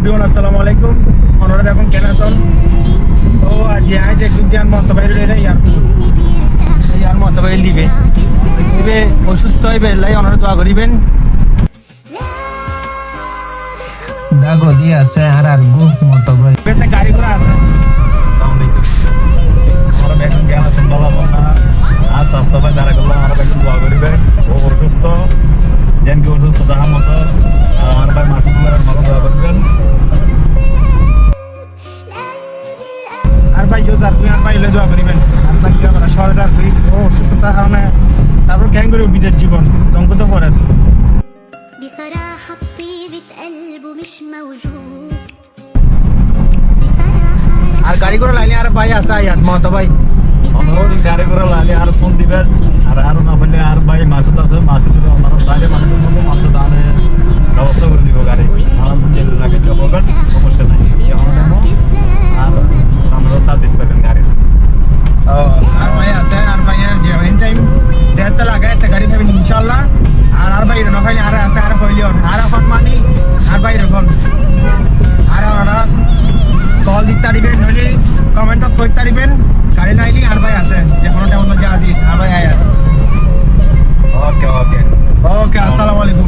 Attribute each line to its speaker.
Speaker 1: everyone আসসালামু আলাইকুম অনরা এখন কেন আছেন তো আজ একটু ধ্যান মত বাইরে রে ইয়ার মত বাইরে দিবে অসুস্থ হইবে লাই অনরা দোয়া করিবেন
Speaker 2: দাগো দিয়ে আছে আর গুছ মত ভাই
Speaker 1: বেতে গাড়ি করে আছে আসসালামু আলাইকুম আমরা বেতন কেন আছেন ভালো আছেন না আজ স্বাস্থ্য ভাই যারা করলাম আমরা বেতন দোয়া করিবে ও অসুস্থ যেন কি অসুস্থ তাহার মতো আমার ভাই মাসুদুল্লাহর মতো দোয়া করবেন আর ভাই ইউজার তুই আর ভাই এলে দোয়া করিবেন আর ভাই আমরা সরদার তুই ও অসুস্থতার কারণে তারপর ক্যাং করে বিদেশ জীবন তঙ্ক তো করেন
Speaker 3: بصراحة طيبة قلبه مش موجود
Speaker 1: আর গাড়ি করে লাইলে আর ভাই আসা ইয়াত মত ভাই
Speaker 4: অনুরোধ গাড়ি করে লাইলে আর ফোন দিবেন আর না ফেললে আর ভাই মাসুদ আছে মাসুদ আমার সাইডে মাসুদ বলবো মাসুদ আনে ব্যবস্থা করে দিব গাড়ি আমার জেলে রাখে দিলে বলবেন সমস্যা নাই আর আমরা সার্ভিস পাবেন গাড়ির
Speaker 1: আর ভাই আছে আর ভাই যে এন টাইম যেতে লাগায় একটা গাড়ি পাবেন ইনশাআল্লাহ আর ভাই না ভাই আর আছে আর কইলি আর এখন মানি আর ভাই রকম আর ওরা কল দিতে দিবেন নইলে কমেন্টত কইতে দিবেন গাড়ি নাইলি আর ভাই আছে যে কোনো টাইম মধ্যে আজি আর ভাই আয়া
Speaker 4: ওকে
Speaker 1: ওকে আসসালামু আলাইকুম